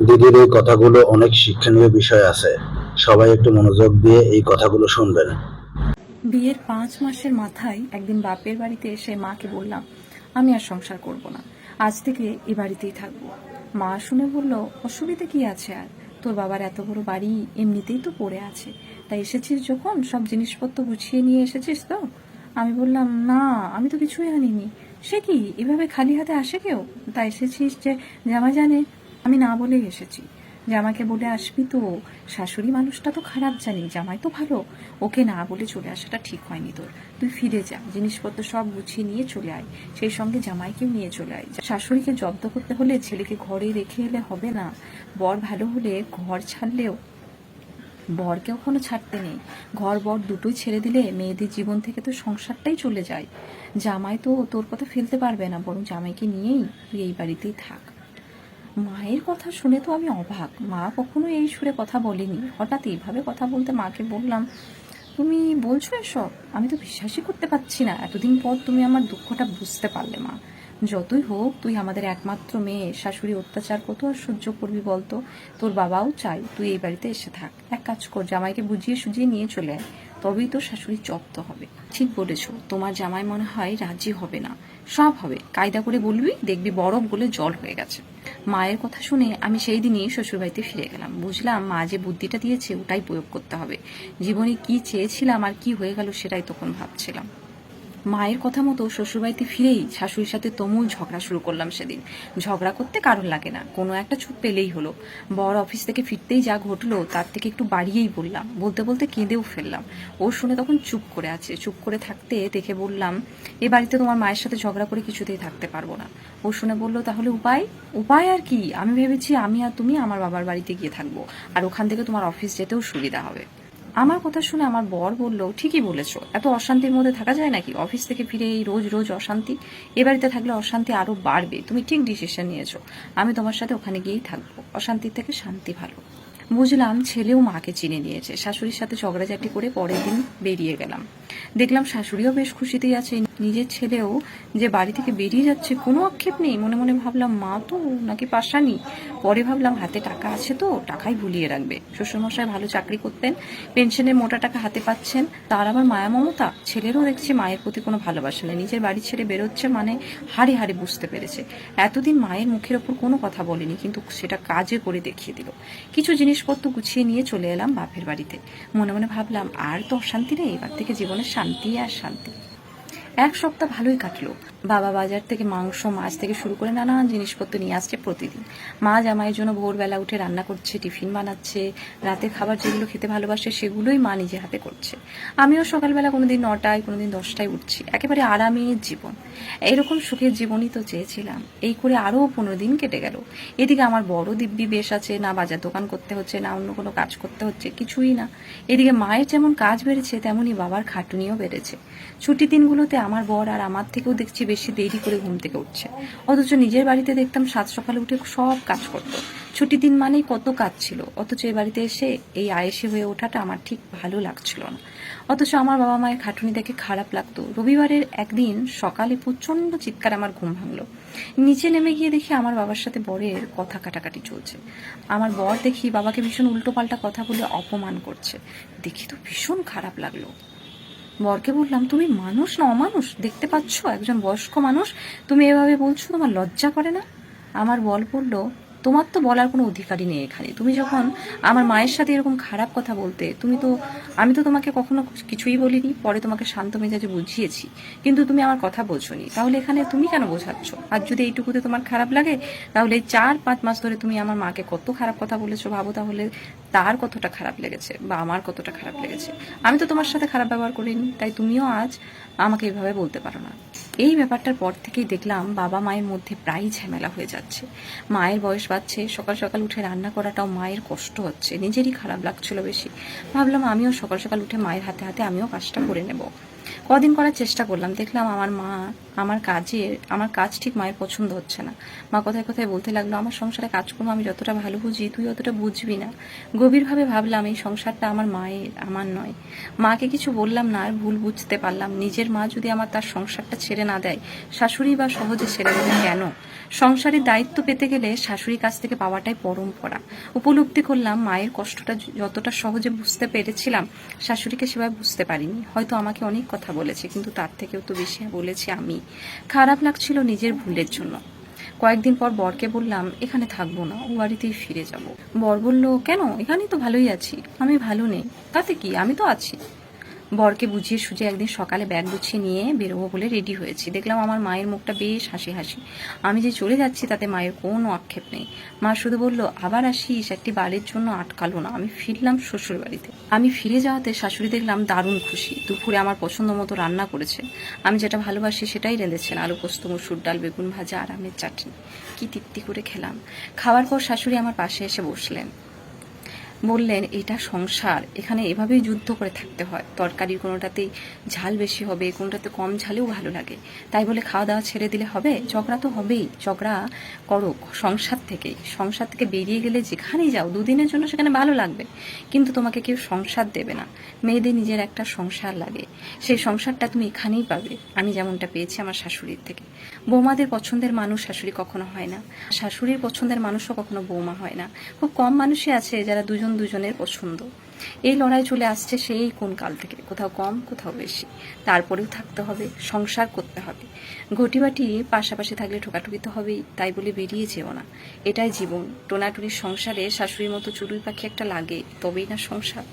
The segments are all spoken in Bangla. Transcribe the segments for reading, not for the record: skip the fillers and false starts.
দিদির এই কথাগুলো অনেক শিক্ষণীয় বিষয় আছে। সবাই একটু মনোযোগ দিয়ে এই কথাগুলো শুনবেন। বিয়ের 5 মাসের মাথায় একদিন বাপের বাড়িতে এসে মাকে বললাম, আমি আর সংসার করব না, আজ থেকে এ বাড়িতেই থাকবো। মা শুনে বলল, অসুবিধে কি আছে আর, তোর বাবার এত বড় বাড়ি এমনিতেই তো পড়ে আছে, তাই এসেছিস যখন সব জিনিসপত্র গুছিয়ে নিয়ে এসেছিস তো? আমি বললাম, না, আমি তো কিছুই আনিনি। সে কি, এভাবে খালি হাতে আসে কেউ? তা এসেছিস যে জামাই জানে? আমি না বলেই এসেছি। জামাইকে বলে আসবি তো, শাশুড়ি মানুষটা তো খারাপ জানি, জামাই তো ভালো। ওকে না বলে চলে আসাটা ঠিক হয়নি তোর। তুই ফিরে যা, জিনিসপত্র সব গুছিয়ে নিয়ে চলে আয়, সেই সঙ্গে জামাইকেও নিয়ে চলে আয়। শাশুড়িকে জব্দ করতে হলে ছেলেকে ঘরে রেখে এলে হবে না। বর ভালো হলে ঘর ছাড়লেও বরকেও কোনো ছাড়তে নেই। ঘর বর দুটোই ছেড়ে দিলে মেয়েদের জীবন থেকে তো সংসারটাই চলে যায়। জামাই তো তোর কথা ফেলতে পারবে না, বরং জামাইকে নিয়েই তুই এই বাড়িতেই থাক। মায়ের কথা শুনে তো আমি অবাক। মা কখনো এই সুরে কথা বলেনি, হঠাৎ এইভাবে কথা বলতে মাকে বললাম, তুমি বলছো এসব? আমি তো বিশ্বাসই করতে পারছি না। এতদিন পর তুমি আমার দুঃখটা বুঝতে পারলে মা। যতই হোক তুই আমাদের একমাত্র মেয়ে, শাশুড়ি অত্যাচার কত আর সহ্য করবি বলতো? তোর বাবাও চাই তুই এই বাড়িতে এসে থাক। এক কাজ কর, জামাইকে বুঝিয়ে সুঝিয়ে নিয়ে চলে আয়, তবেই তো শাশুড়ি জব্দ হবে। ঠিক বলেছো, তোমার জামাই মনে হয় রাজি হবে না। সব হবে, কায়দা করে বলবি, দেখবি বরফ গলে জল হয়ে গেছে। মায়ের কথা শুনে আমি সেই দিনই শ্বশুরবাড়িতে ফিরে গেলাম। বুঝলাম মা যে বুদ্ধিটা দিয়েছে ওটাই প্রয়োগ করতে হবে। জীবনে কি চেয়েছিলাম আর কি হয়ে গেল সেটাই তখন ভাবছিলাম। মায়ের কথা মতো শ্বশুরবাড়িতে ফিরেই শাশুড়ির সাথে তুমুল ঝগড়া শুরু করলাম সেদিন। ঝগড়া করতে কারণ লাগে না, কোনো একটা ছুট পেলেই হলো। বর অফিস থেকে ফিরতেই যা ঘটলো তার থেকে একটু বাড়িয়েই বললাম, বলতে বলতে কেঁদেও ফেললাম। ও শুনে তখন চুপ করে আছে। চুপ করে থাকতে দেখে বললাম, এ বাড়িতে তোমার মায়ের সাথে ঝগড়া করে কিছুতেই থাকতে পারবো না। ও শুনে বলল, তাহলে উপায়? উপায় আর কি, আমি ভেবেছি আমি আর তুমি আমার বাবার বাড়িতে গিয়ে থাকবো, আর ওখান থেকে তোমার অফিস যেতেও সুবিধা হবে। আমার কথা শুনে আমার বর বলল, ঠিকই বলেছো, এত অশান্তির মধ্যে থাকা যায় নাকি? অফিস থেকে ফিরে এই রোজ রোজ অশান্তি, এ বাড়িতে থাকলে অশান্তি আরো বাড়বে। তুমি ঠিক ডিসিশন নিয়েছো, আমি তোমার সাথে ওখানে গিয়েই থাকবো, অশান্তির থেকে শান্তি ভালো। বুঝলাম ছেলেও মাকে চিনে নিয়েছে। শাশুড়ির সাথে ঝগড়াঝাটি করে পরের দিন বেরিয়ে গেলাম। দেখলাম শাশুড়িও বেশ খুশিতেই আছে, নিজের ছেলেও যে বাড়ি থেকে বেরিয়ে যাচ্ছে কোনো আক্ষেপ নেই। মনে মনে ভাবলাম, মা তো নাকি পাশানি। পরে ভাবলাম হাতে টাকা আছে তো, টাকাই ভুলিয়ে রাখবে। শ্বশুরমশাই ভালো চাকরি করতেন, পেনশনের মোটা টাকা হাতে পাচ্ছেন, তার আবার মায়া মমতা। ছেলেরও দেখছি মায়ের প্রতি কোনো ভালোবাসা নেই, নিজের বাড়ি ছেড়ে বেরোচ্ছে মানে হাড়ে হাড়ে বুঝতে পেরেছে। এতদিন মায়ের মুখের ওপর কোনো কথা বলেনি, কিন্তু সেটা কাজে করে দেখিয়ে দিল। কিছু জিনিসপত্র গুছিয়ে নিয়ে চলে এলাম বাপের বাড়িতে। মনে মনে ভাবলাম, আর তো অশান্তি নেই, এবার থেকে জীবনে শান্তি আর শান্তি। 1 সপ্তাহ ভালোই কাটলো। বাবা বাজার থেকে মাংস মাছ থেকে শুরু করে নানান জিনিসপত্র নিয়ে আসছে প্রতিদিন। মা জামাইয়ের জন্য ভোরবেলা উঠে রান্না করছে, টিফিন বানাচ্ছে। রাতের খাবার যেগুলো খেতে ভালোবাসে সেগুলোই মা নিজে হাতে করছে। আমিও সকালবেলা কোনোদিন 9টায় কোনোদিন 10টায় উঠছি। একেবারে আরামের জীবন। এরকম সুখের জীবনই তো চেয়েছিলাম। এই করে আরও 15 দিন কেটে গেল। এদিকে আমার বড় দিব্যি বেশ আছে, না বাজার দোকান করতে হচ্ছে, না অন্য কোনো কাজ করতে হচ্ছে, কিছুই না। এদিকে মায়ের যেমন কাজ বেড়েছে তেমনি বাবার খাটুনিও বেড়েছে। ছুটির দিনগুলোতে আমার বর আর আমার থেকেও দেখছি বেশি দেরি করে ঘুম থেকে উঠছে। অথচ নিজের বাড়িতে দেখতাম 7 সকালে উঠে সব কাজ করতো। ছুটির দিন মানেই কত কাজ ছিল, অথচ এ বাড়িতে এসে এই আয়েসি হয়ে ওঠাটা আমার ঠিক ভালো লাগছিল না। অথচ আমার বাবা মায়ের খাটুনি দেখে খারাপ লাগতো। রবিবারের একদিন সকালে প্রচন্ড চিৎকার আমার ঘুম ভাঙলো। নিচে নেমে গিয়ে দেখি আমার বাবার সাথে বরের কথা কাটাকাটি চলছে। আমার বর দেখি বাবাকে ভীষণ উল্টোপাল্টা কথা বলে অপমান করছে। দেখি তো ভীষণ খারাপ লাগলো। বরকে বললাম, তুমি মানুষ না অমানুষ? দেখতে পাচ্ছ একজন বয়স্ক মানুষ, তুমি এভাবে বলছো, তোমার লজ্জা করে না? আমার বর বলল, তোমার তো বলার কোনো অধিকারই নেই এখানে। তুমি যখন আমার মায়ের সাথে এরকম খারাপ কথা বলতে, আমি তো তোমাকে কখনো কিছুই বলিনি। পরে তোমাকে শান্ত মেজাজে বুঝিয়েছি, কিন্তু তুমি আমার কথা বোঝোনি। তাহলে এখানে তুমি কেন বোঝাচ্ছ? আর যদি এইটুকুতে তোমার খারাপ লাগে, তাহলে এই 4-5 মাস ধরে তুমি আমার মাকে কত খারাপ কথা বলেছো ভাবো তাহলে। তার কতটা খারাপ লেগেছে বা আমার কতটা খারাপ লেগেছে। আমি তো তোমার সাথে খারাপ ব্যবহার করিনি, তাই তুমিও আজ আমাকে এভাবে বলতে পারো না। এই ব্যাপারটার পর থেকেই দেখলাম বাবা মায়ের মধ্যে প্রায়ই ঝামেলা হয়ে যাচ্ছে। মায়ের বয়স বাড়ছে, সকাল সকাল উঠে রান্না করাটাও মায়ের কষ্ট হচ্ছে, নিজেরই খারাপ লাগছিল বেশি। ভাবলাম আমিও সকাল সকাল উঠে মায়ের হাতে হাতে আমিও কাজটা করে নেব। কদিন করার চেষ্টা করলাম, দেখলাম আমার মা আমার কাজ ঠিক মায়ের পছন্দ হচ্ছে না। মা কথায় কথায় বলতে লাগলো, আমার সংসারে কাজকর্ম আমি যতটা ভালো বুঝি তুই অতটা বুঝবি না। গভীরভাবে ভাবলাম এই সংসারটা আমার মায়ের, আমার নয়। মাকে কিছু বললাম না, আর ভুল বুঝতে পারলাম। নিজের মা যদি আমার তার সংসারটা ছেড়ে না দেয়, শাশুড়ি বা সহজে ছেড়ে দেবে কেন? সংসারের দায়িত্ব পেতে গেলে শাশুড়ির কাছ থেকে পাওয়াটাই পরম্পরা। উপলব্ধি করলাম মায়ের কষ্টটা যতটা সহজে বুঝতে পেরেছিলাম, শাশুড়িকে সেভাবে বুঝতে পারিনি। হয়তো আমাকে অনেক কথা বলেছে, কিন্তু তার থেকেও তো বেশি বলেছি আমি। খারাপ লাগছিল নিজের ভুলের জন্য। কয়েকদিন পর বরকে বললাম, এখানে থাকবো না, ও বাড়িতেই ফিরে যাব। বর বলল, কেন? এখানেই তো ভালোই আছি। আমি ভালো নেই তাতে কি, আমি তো আছি। বরকে বুঝিয়ে সুঝিয়ে একদিন সকালে ব্যাগ গুছিয়ে নিয়ে বেরোবো বলে রেডি হয়েছি। দেখলাম আমার মায়ের মুখটা বেশ হাসি হাসি। আমি যে চলে যাচ্ছি তাতে মায়ের কোনো আক্ষেপ নেই। মা শুধু বলল, আবার আসিস, একটি বাড়ির জন্য আটকালো না। আমি ফিরলাম শ্বশুর বাড়িতে। আমি ফিরে যাওয়াতে শাশুড়ি দেখলাম দারুণ খুশি। দুপুরে আমার পছন্দ মতো রান্না করেছে। আমি যেটা ভালোবাসি সেটাই রেঁধেছেন, আলু পোস্ত, মসুর ডাল, বেগুন ভাজা আর আমের চাটনি। কি তৃপ্তি করে খেলাম। খাওয়ার পর শাশুড়ি আমার পাশে এসে বসলেন। বললেন, এটা সংসার, এখানে এভাবেই যুদ্ধ করে থাকতে হয়। তরকারির কোনোটাতেই ঝাল বেশি হবে, কোনোটাতে কম ঝালেও ভালো লাগে। তাই বলে খাওয়া দাওয়া ছেড়ে দিলে হবে? ঝগড়া তো হবেই। ঝগড়া করো সংসার থেকে বেরিয়ে গেলে যেখানেই যাও দুদিনের জন্য সেখানে ভালো লাগবে, কিন্তু তোমাকে কেউ সংসার দেবে না। মেয়েদের নিজের একটা সংসার লাগে, সেই সংসারটা তুমি এখানেই পাবে। আমি যেমনটা পেয়েছি আমার শাশুড়ির থেকে। বৌমাদের পছন্দের মানুষ শাশুড়ি কখনো হয় না, শাশুড়ির পছন্দের মানুষও কখনো বৌমা হয় না। খুব কম মানুষই আছে যারা দুজনের পছন্দ। এই লড়াই চলে আসছে সেই কোন কাল থেকে, কোথাও কম কোথাও বেশি। তারপরেও থাকতে হবে, সংসার করতে হবে। ঘটিবাটি পাশাপাশি থাকলে ঠোকাঠুকি তো হবেই, তাই বলে বেরিয়ে যেও না। এটাই জীবন। টোনাটুনির সংসারে শাশুড়ির মতো চড়ুই পাখি একটা লাগে, তবেই না সংসার।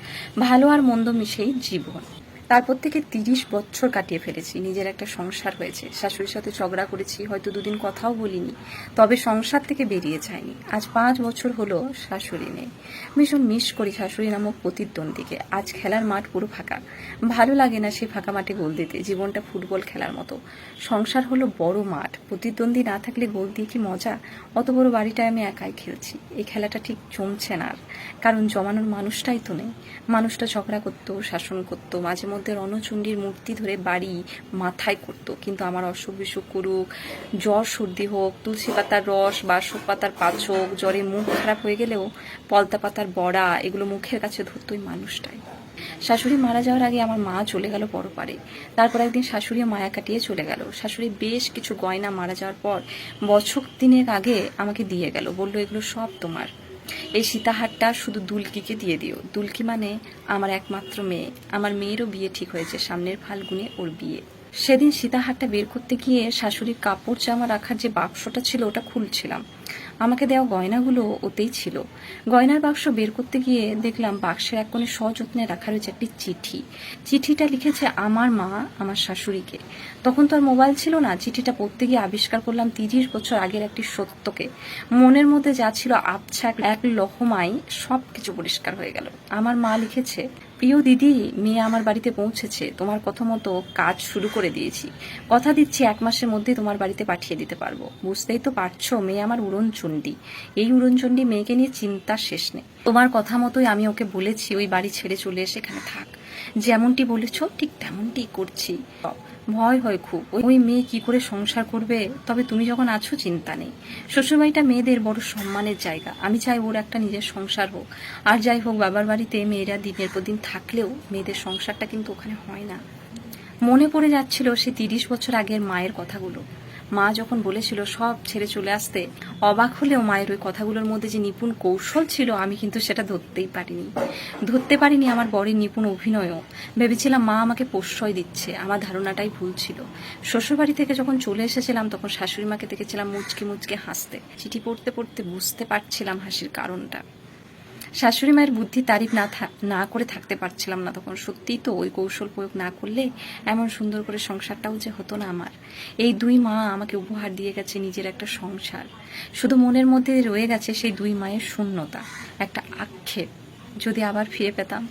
ভালো আর মন্দ মিশেই জীবন। তারপর থেকে 30 বছর কাটিয়ে ফেলেছি, নিজের একটা সংসার হয়েছে। শাশুড়ির সাথে ঝগড়া করেছি, হয়তো দুদিন কথাও বলিনি, তবে সংসার থেকে বেরিয়ে যায়নি। আজ 5 বছর হলো শাশুড়ি নেই। ভীষণ মিস করি শাশুড়ি নামক প্রতিদ্বন্দ্বীকে। আজ খেলার মাঠ পুরো ফাঁকা। ভালো লাগে না সেই ফাঁকা মাঠে গোল দিতে। জীবনটা ফুটবল খেলার মতো। সংসার হলো বড় মাঠ, প্রতিদ্বন্দ্বী না থাকলে গোল দিয়ে কি মজা। অত বড় বাড়িটায় আমি একাই খেলছি। এই খেলাটা ঠিক জমছে না আর, কারণ জমানোর মানুষটাই তো নেই। মানুষটা ঝগড়া করতো, শাসন করতো, মাঝে মধ্যে রণচণ্ডীর মূর্তি ধরে বাড়ি মাথায় করতো। কিন্তু আমার অসুখ বিসুখ করুক, জ্বর সর্দি হোক, তুলসী পাতার রস, বাসক পাতার পাচক, জ্বরে মুখ খারাপ হয়ে গেলেও পলতা পাতার বড়া এগুলো মুখের কাছে ধরতো ওই মানুষটাই। শাশুড়ি মারা যাওয়ার আগে আমার মা চলে গেল পরপারে। তারপর একদিন শাশুড়িও মায়া কাটিয়ে চলে গেল। শাশুড়ি বেশ কিছু গয়না মারা যাওয়ার পর বছর 3 আগে আমাকে দিয়ে গেল। বলল, এগুলো সব তোমার। এই সীতাহারটা শুধু দুলকিকে দিয়ে দিও। দুলকি মানে আমার একমাত্র মেয়ে। আমার মেয়েরও বিয়ে ঠিক হয়েছে, সামনের ফাল্গুনে ওর বিয়ে। সেদিন সীতাহারটা বের করতে গিয়ে শাশুড়ির কাপড় জামা রাখার যে বাক্সটা ছিল ওটা খুলছিলাম। আমাকে দেওয়া গয়নাগুলো ওতেই ছিল। গয়নার বাক্স বের করতে গিয়ে দেখলাম বাক্সের এক কোণে সযত্নে রাখা রয়েছে একটি চিঠি। চিঠিটা লিখেছে আমার মা আমার শাশুড়িকে। তখন তো আর মোবাইল ছিল না। চিঠিটা পড়তে গিয়ে আবিষ্কার করলাম 30 বছর আগের একটি সত্যকে। মনের মধ্যে যা ছিল আবছা এক লহমায় সব কিছু পরিষ্কার হয়ে গেল। আমার মা লিখেছে, প্রিয় দিদি, মেয়ে আমার বাড়িতে পৌঁছেছে। তোমার কথা মতো কাজ শুরু করে দিয়েছি। কথা দিচ্ছি 1 মাসের মধ্যে তোমার বাড়িতে পাঠিয়ে দিতে পারবো। বুঝতেই তো পারছো মেয়ে আমার উড়নচণ্ডী। এই উড়নচণ্ডী মেয়েকে নিয়ে চিন্তার শেষ নেই। তোমার কথা মতোই আমি ওকে বলেছি ওই বাড়ি ছেড়ে চলে এসে এখানে থাক। যেমনটি বলেছ ঠিক তেমনটি করছি। ভয় হয় খুব, ওই মেয়ে কি করে সংসার করবে। তবে তুমি যখন আছো চিন্তা নেই। শ্বশুরবাড়িটা মেয়েদের বড় সম্মানের জায়গা। আমি চাই ওর একটা নিজের সংসার হোক। আর যাই হোক, বাবার বাড়িতে মেয়েরা দিনের পর দিন থাকলেও মেয়েদের সংসারটা কিন্তু ওখানে হয় না। মনে পড়ে যাচ্ছিল সে 30 বছর আগের মায়ের কথাগুলো। মা যখন বলেছিল সব ছেড়ে চলে আসতে, অবাক হলেও মায়ের ওই কথাগুলোর মধ্যে যে নিপুণ কৌশল ছিল আমি কিন্তু সেটা ধরতে পারিনি আমার বরের নিপুণ অভিনয়ও। ভেবেছিলাম মা আমাকে প্রশ্রয় দিচ্ছে। আমার ধারণাটাই ভুল ছিল। শ্বশুরবাড়ি থেকে যখন চলে এসেছিলাম তখন শাশুড়ি মাকে দেখেছিলাম মুচকে মুচকে হাসতে। চিঠি পড়তে পড়তে বুঝতে পারছিলাম হাসির কারণটা। শাশুড়ি মায়ের বুদ্ধি তারিফ না করে থাকতে পারছিলাম না তখন। সত্যিই তো ওই কৌশল প্রয়োগ না করলে এমন সুন্দর করে সংসারটাও যে হতো না আমার। এই 2 মা আমাকে উপহার দিয়ে গেছে নিজের একটা সংসার। শুধু মনের মধ্যে রয়ে গেছে সেই 2 মায়ের শূন্যতা, একটা আক্ষেপ। যদি আবার ফিরে পেতাম।